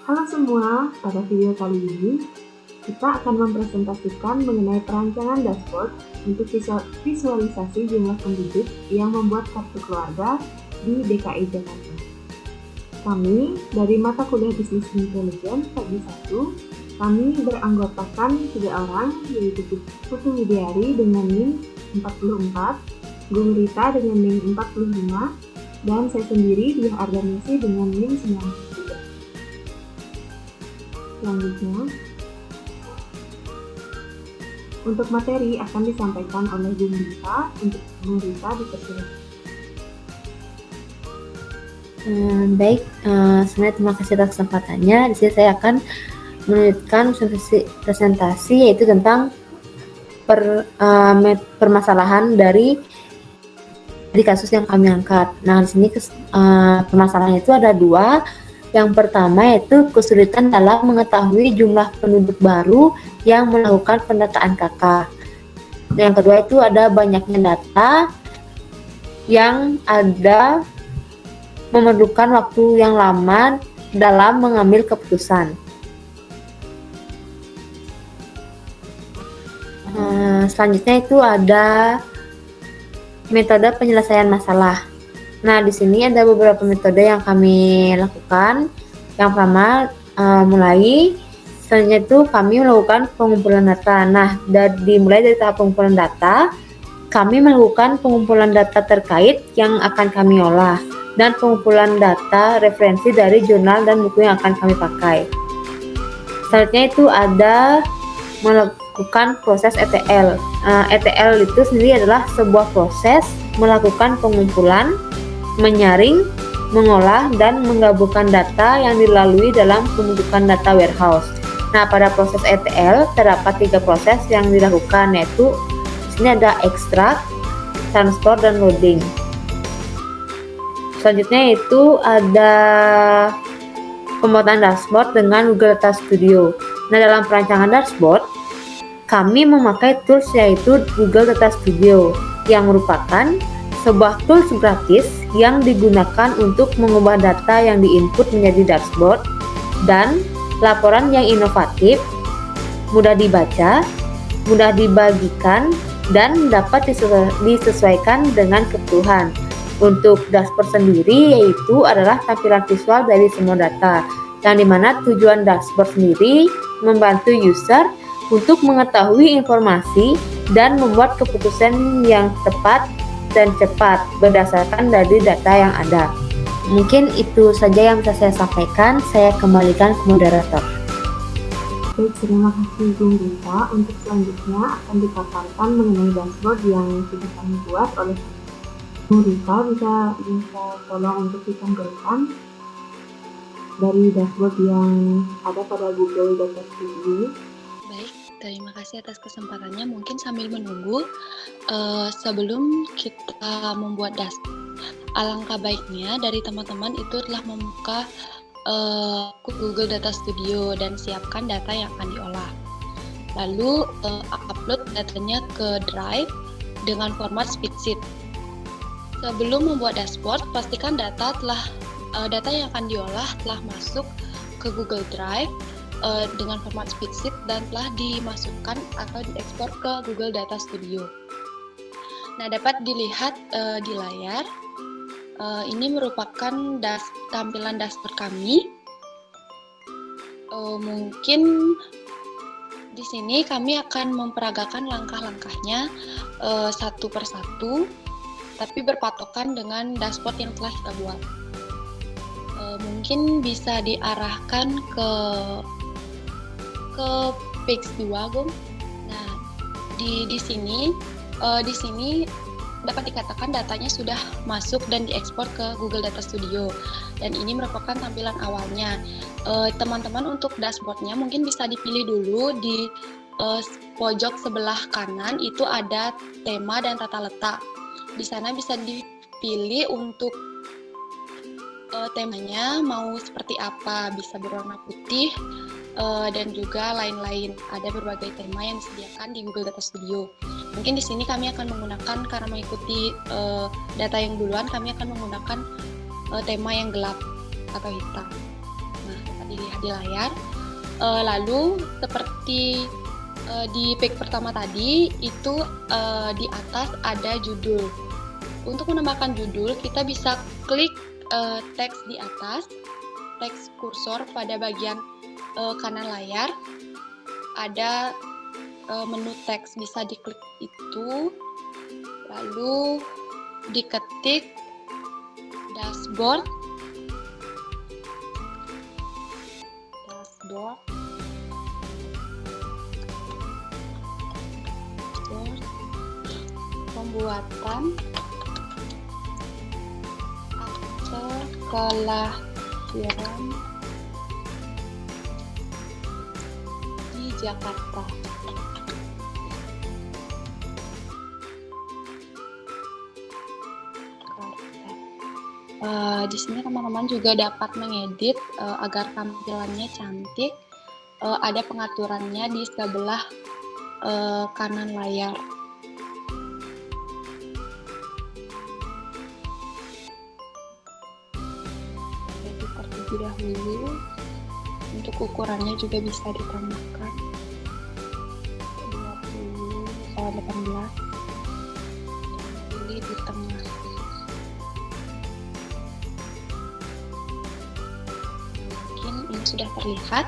Halo semua, pada video kali ini kita akan mempresentasikan mengenai perancangan dashboard untuk visualisasi jumlah penduduk yang membuat kartu keluarga di DKI Jakarta. Kami dari mata kuliah Business Intelligence Prodi 1, kami beranggotakan 3 orang, yaitu Putu Widiari dengan NIM 44, Gung Rita dengan NIM 45, dan saya sendiri Diah Ardanisi dengan NIM 93. Selanjutnya, untuk materi akan disampaikan oleh Gung Rita. Untuk Gung Rita dipersilakan. Baik, sebenarnya terima kasih atas kesempatannya. Di sini saya akan menunjukkan presentasi yaitu tentang permasalahan dari kasus yang kami angkat. Nah, di sini permasalahan itu ada 2. Yang pertama yaitu kesulitan dalam mengetahui jumlah penduduk baru yang melakukan pendataan KK. Yang kedua itu ada banyaknya data yang ada memerlukan waktu yang lama dalam mengambil keputusan. Selanjutnya itu ada metode penyelesaian masalah. Nah, di sini ada beberapa metode yang kami lakukan. Yang pertama, selanjutnya itu kami melakukan pengumpulan data. Nah, dimulai dari tahap pengumpulan data, kami melakukan pengumpulan data terkait yang akan kami olah, dan pengumpulan data referensi dari jurnal dan buku yang akan kami pakai. Selanjutnya itu ada melakukan proses ETL. ETL itu sendiri adalah sebuah proses melakukan pengumpulan, menyaring, mengolah, dan menggabungkan data yang dilalui dalam pembentukan data warehouse. Nah, pada proses ETL terdapat 3 proses yang dilakukan, yaitu di sini ada extract, transport, dan loading. Selanjutnya itu ada pembuatan dashboard dengan Google Data Studio. Nah, dalam perancangan dashboard, kami memakai tools yaitu Google Data Studio yang merupakan sebuah tools gratis yang digunakan untuk mengubah data yang diinput menjadi dashboard dan laporan yang inovatif, mudah dibaca, mudah dibagikan, dan dapat disesuaikan dengan kebutuhan. Untuk dashboard sendiri yaitu adalah tampilan visual dari semua data, yang dimana tujuan dashboard sendiri membantu user untuk mengetahui informasi dan membuat keputusan yang tepat dan cepat berdasarkan dari data yang ada. Mungkin itu saja yang bisa saya sampaikan. Saya kembalikan ke moderator. Baik, terima kasih Gung Rita. Untuk selanjutnya akan dipaparkan mengenai dashboard yang sudah kami buat oleh Gung Rita. Bisa tolong untuk ditampilkan dari dashboard yang ada pada Google Data Studio. Baik, terima kasih atas kesempatannya. Mungkin sambil menunggu, sebelum kita membuat dashboard, alangkah baiknya dari teman-teman itu telah membuka Google Data Studio dan siapkan data yang akan diolah. Lalu upload datanya ke Drive dengan format spreadsheet. Sebelum membuat dashboard, pastikan data yang akan diolah telah masuk ke Google Drive dengan format spreadsheet dan telah dimasukkan atau diekspor ke Google Data Studio. Nah, dapat dilihat di layar. Ini merupakan tampilan dashboard kami. Mungkin di sini kami akan memperagakan langkah-langkahnya satu persatu, tapi berpatokan dengan dashboard yang telah kita buat. Mungkin bisa diarahkan ke page 2, Gung. Nah, di sini dapat dikatakan datanya sudah masuk dan diekspor ke Google Data Studio, dan ini merupakan tampilan awalnya. Teman-teman untuk dashboardnya mungkin bisa dipilih dulu di pojok sebelah kanan itu ada tema dan tata letak. Di sana bisa dipilih untuk temanya mau seperti apa, bisa berwarna putih dan juga lain-lain. Ada berbagai tema yang disediakan di Google Data Studio. Mungkin di sini kami akan menggunakan, karena mengikuti data yang duluan, kami akan menggunakan tema yang gelap atau hitam. Nah, dapat dilihat di layar. Lalu seperti di page pertama tadi itu di atas ada judul. Untuk menambahkan judul kita bisa klik teks di atas, teks kursor pada bagian kanan layar ada menu teks, bisa diklik itu lalu diketik dashboard pembuatan akte kelahiran di Jakarta. Di sini teman-teman juga dapat mengedit agar tampilannya cantik. Ada pengaturannya di sebelah kanan layar. Edit terlebih dahulu. Untuk ukurannya juga bisa ditambahkan 18 dan pilih di tengah. Ini sudah terlihat.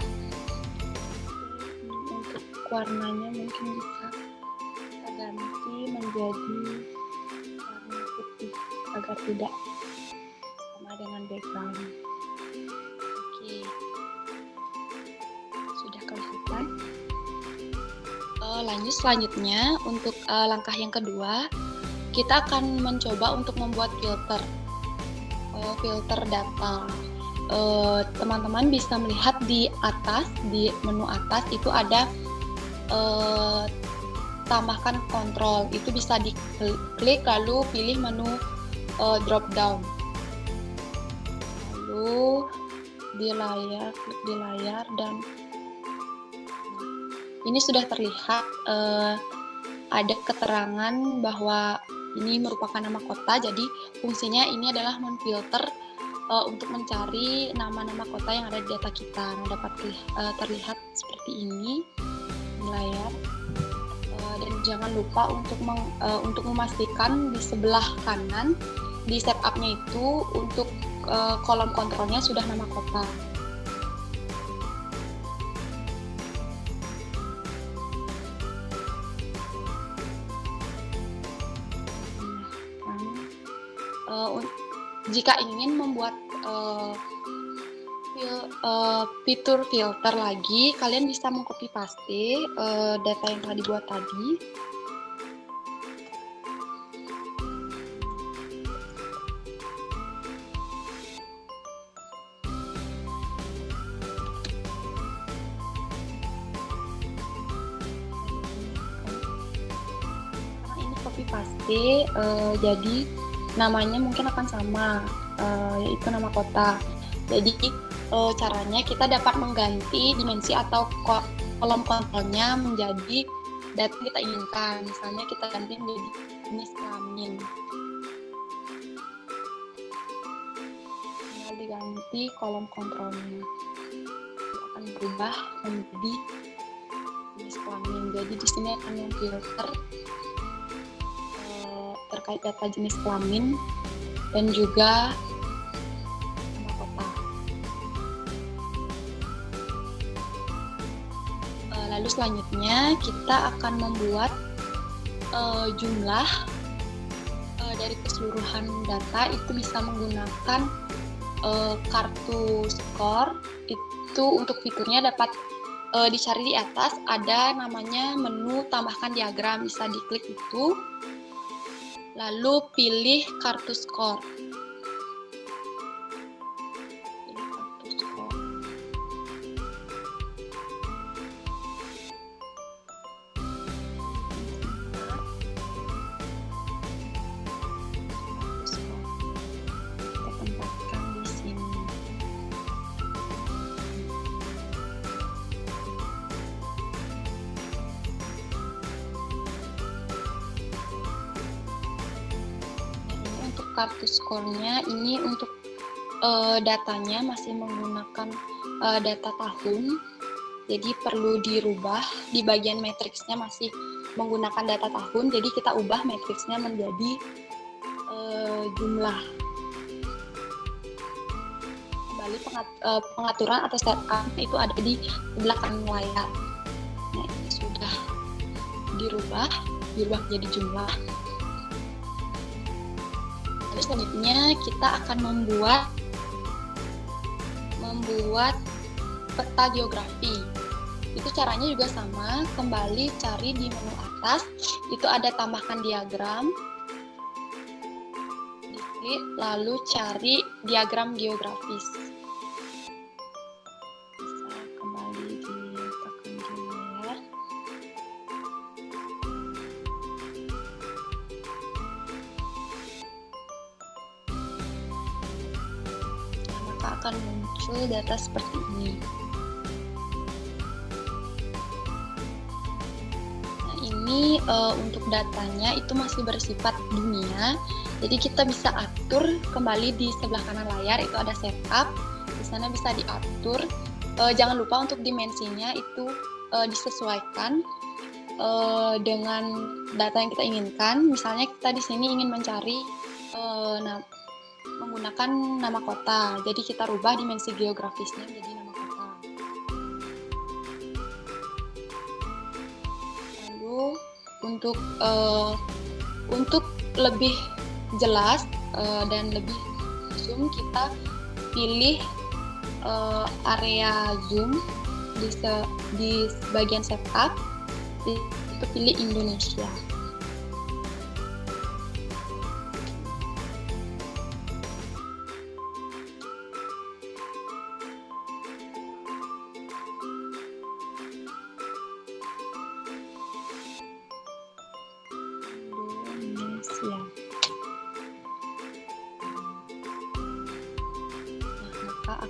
Untuk warnanya mungkin bisa kita ganti menjadi warna putih agar tidak sama dengan background. Oke, sudah kelihatan. Lanjut selanjutnya untuk langkah yang kedua, kita akan mencoba untuk membuat filter data. Teman-teman bisa melihat di atas, di menu atas itu ada tambahkan kontrol, itu bisa diklik lalu pilih menu drop down, lalu klik di layar dan ini sudah terlihat ada keterangan bahwa ini merupakan nama kota. Jadi fungsinya ini adalah memfilter untuk mencari nama-nama kota yang ada di data kita. Nah, dapat terlihat seperti ini di layar. Dan jangan lupa untuk memastikan di sebelah kanan di setupnya itu untuk kolom kontrolnya sudah nama kota. Jika ingin membuat fitur filter lagi, kalian bisa mengcopy paste data yang telah dibuat tadi. Karena ini copy paste, jadi namanya mungkin akan sama, yaitu nama kota. Jadi caranya kita dapat mengganti dimensi atau kolom kontrolnya menjadi data yang kita inginkan. Misalnya kita ganti menjadi jenis kelamin. Tinggal diganti kolom kontrolnya. Itu akan berubah menjadi jenis kelamin. Jadi di sini akan memfilter terkait data jenis kelamin dan juga nama kota. Lalu selanjutnya kita akan membuat jumlah dari keseluruhan data itu bisa menggunakan kartu skor. Itu untuk fiturnya dapat dicari di atas, ada namanya menu tambahkan diagram, bisa diklik itu. Lalu pilih kartu skor. Kita tempatkan di sini. Kartu skornya ini untuk datanya masih menggunakan data tahun, jadi perlu dirubah. Di bagian matriksnya masih menggunakan data tahun, jadi kita ubah matriksnya menjadi jumlah. Kembali pengaturan atau setup itu ada di sebelah kanan layar. Nah, ini sudah dirubah jadi jumlah. Lalu selanjutnya kita akan membuat peta geografi. Itu caranya juga sama, kembali cari di menu atas, itu ada tambahkan diagram, diklik, lalu cari diagram geografis. Bisa kembali ditekan di layar. Nah, maka akan muncul data seperti ini. Ini untuk datanya itu masih bersifat dunia, jadi kita bisa atur kembali di sebelah kanan layar, itu ada setup, di sana bisa diatur. Jangan lupa untuk dimensinya itu disesuaikan dengan data yang kita inginkan. Misalnya kita di sini ingin mencari menggunakan nama kota, jadi kita rubah dimensi geografisnya menjadi nama kota. Untuk lebih jelas dan lebih zoom, kita pilih area zoom di bagian setup, itu pilih Indonesia.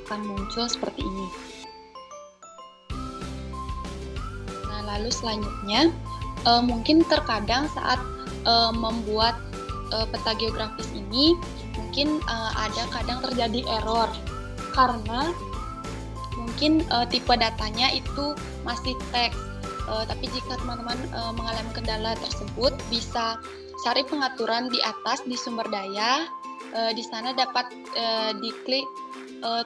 Akan muncul seperti ini. Nah, lalu selanjutnya mungkin terkadang saat membuat peta geografis ini mungkin ada kadang terjadi error karena mungkin tipe datanya itu masih teks. Tapi jika teman-teman mengalami kendala tersebut, bisa cari pengaturan di atas di sumber daya. Di sana dapat diklik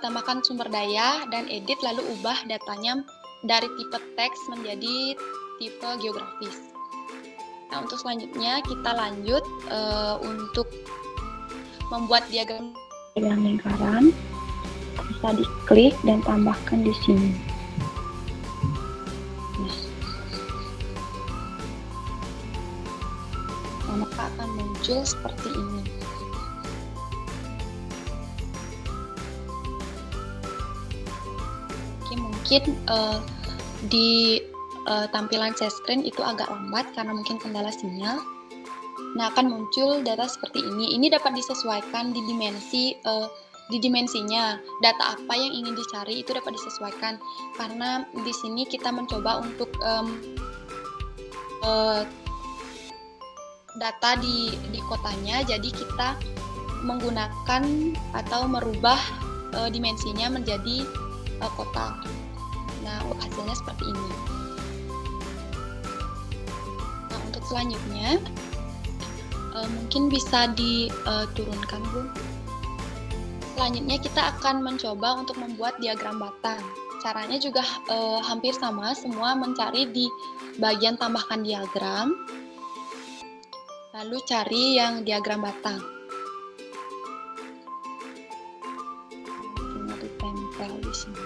tambahkan sumber daya dan edit, lalu ubah datanya dari tipe teks menjadi tipe geografis. Nah, untuk selanjutnya kita lanjut untuk membuat diagram lingkaran. Bisa diklik dan tambahkan di sini. Nah, maka akan muncul seperti ini. Mungkin di tampilan share screen itu agak lambat karena mungkin kendala sinyal. Nah, akan muncul data seperti ini. Ini dapat disesuaikan di dimensinya. Data apa yang ingin dicari itu dapat disesuaikan karena di sini kita mencoba untuk data di kotanya. Jadi kita menggunakan atau merubah dimensinya menjadi kota. Nah, hasilnya seperti ini. Nah, untuk selanjutnya mungkin bisa diturunkan, Bu. Selanjutnya kita akan mencoba untuk membuat diagram batang. Caranya juga hampir sama, semua mencari di bagian tambahkan diagram, lalu cari yang diagram batang. Tinggal ditempel di sini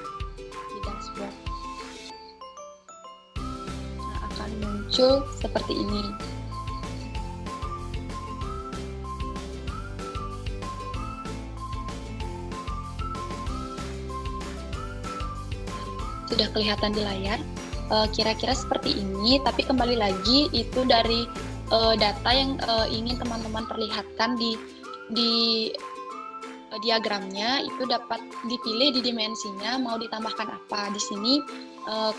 di dashboard. Nah, akan muncul seperti ini. Sudah kelihatan di layar, kira-kira seperti ini, tapi kembali lagi itu dari data yang ingin teman-teman perlihatkan di diagramnya, itu dapat dipilih di dimensinya mau ditambahkan apa. Di sini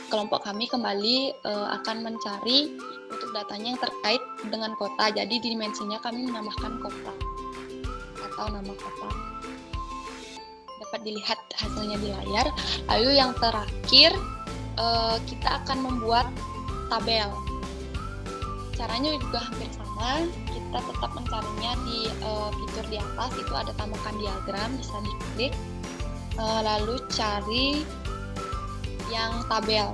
kelompok kami kembali akan mencari untuk datanya yang terkait dengan kota, jadi di dimensinya kami menambahkan kota atau nama kota. dapat dilihat hasilnya di layar. Lalu yang terakhir kita akan membuat tabel. Caranya juga hampir sama, kita tetap mencarinya di fitur di atas, itu ada tambahkan diagram, bisa diklik, lalu cari yang tabel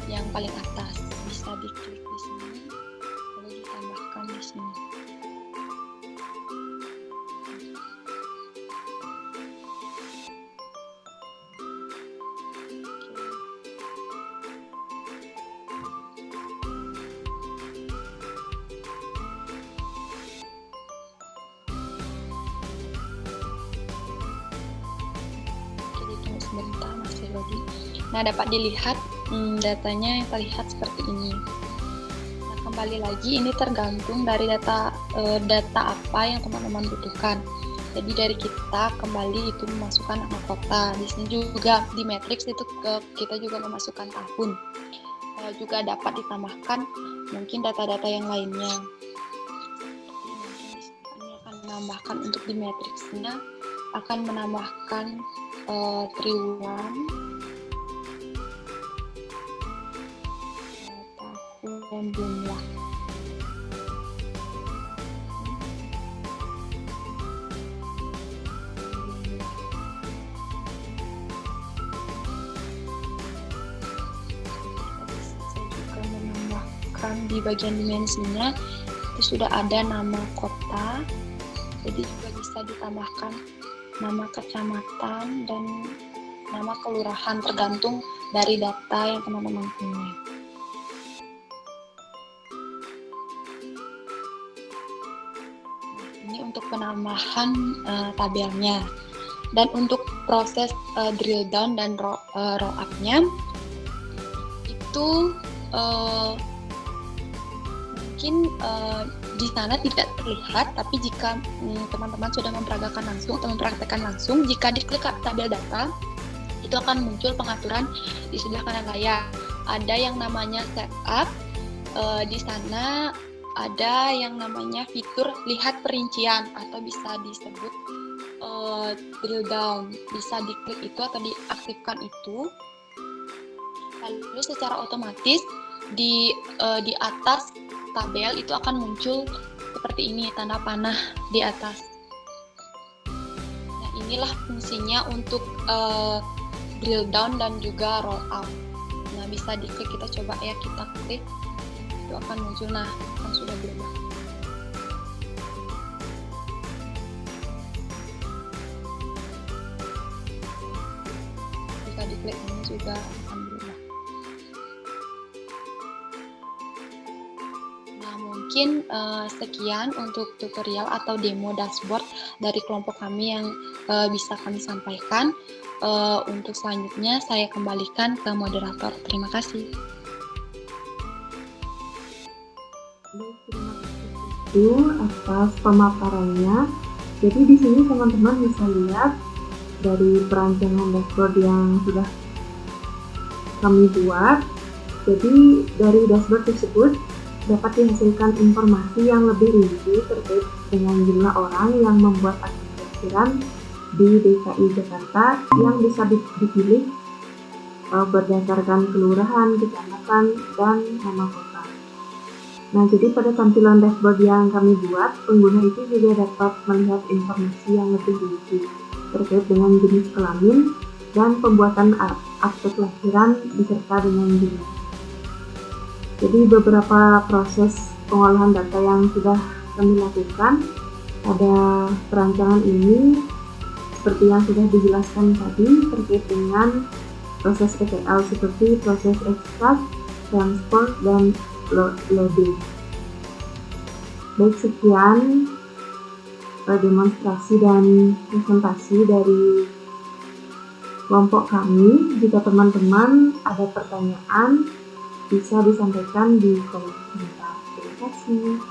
yang paling atas, bisa diklik di sini, lalu ditambahkan di sini. Sebentar, masih loading. Nah, dapat dilihat datanya yang terlihat seperti ini. Nah, kembali lagi ini tergantung dari data apa yang teman-teman butuhkan. Jadi dari kita kembali itu memasukkan nama kota. Di sini juga di matriks itu kita juga memasukkan tahun. Juga dapat ditambahkan mungkin data-data yang lainnya. Ini akan menambahkan untuk di matriksnya akan menambahkan triwulan, tahun dan jumlah. Saya juga menambahkan di bagian dimensinya itu sudah ada nama kota, jadi juga bisa ditambahkan nama kecamatan dan nama kelurahan tergantung dari data yang teman-teman punya. Nah, ini untuk penambahan tabelnya. Dan untuk proses drill down dan roll up-nya itu mungkin di sana tidak terlihat, tapi jika teman-teman sudah mempraktekkan langsung, jika diklik tabel data, itu akan muncul pengaturan di sebelah kanan layar. Ada yang namanya setup, di sana ada yang namanya fitur lihat perincian atau bisa disebut drill down. Bisa diklik itu atau diaktifkan itu. Lalu secara otomatis di atas tabel itu akan muncul seperti ini, tanda panah di atas. Nah, inilah fungsinya untuk drill down dan juga roll up. Nah, bisa diklik, kita coba ya, kita klik, itu akan muncul. Nah, kan sudah berubah. Jika diklik ini juga akan berubah. Mungkin sekian untuk tutorial atau demo dashboard dari kelompok kami yang bisa kami sampaikan. Untuk selanjutnya saya kembalikan ke moderator. Terima kasih. Terima kasih atas pemaparannya. Jadi di sini teman-teman bisa lihat dari perancangan dashboard yang sudah kami buat. Jadi dari dashboard tersebut dapat dihasilkan informasi yang lebih rinci terkait dengan jumlah orang yang membuat aktif parkiran di DKI Jakarta yang bisa dipilih berdasarkan kelurahan, kecamatan, dan nama kota. Nah, jadi pada tampilan dashboard yang kami buat, pengguna itu juga dapat melihat informasi yang lebih rinci terkait dengan jenis kelamin dan pembuatan akte kelahiran beserta dengan jumlah. Jadi beberapa proses pengolahan data yang sudah kami lakukan pada perancangan ini seperti yang sudah dijelaskan tadi terkait dengan proses ETL seperti proses ekstrak, transport, dan loading. Baik, sekian demonstrasi dan presentasi dari kelompok kami. Jika teman-teman ada pertanyaan, bisa disampaikan di kolom komentar. Terima kasih.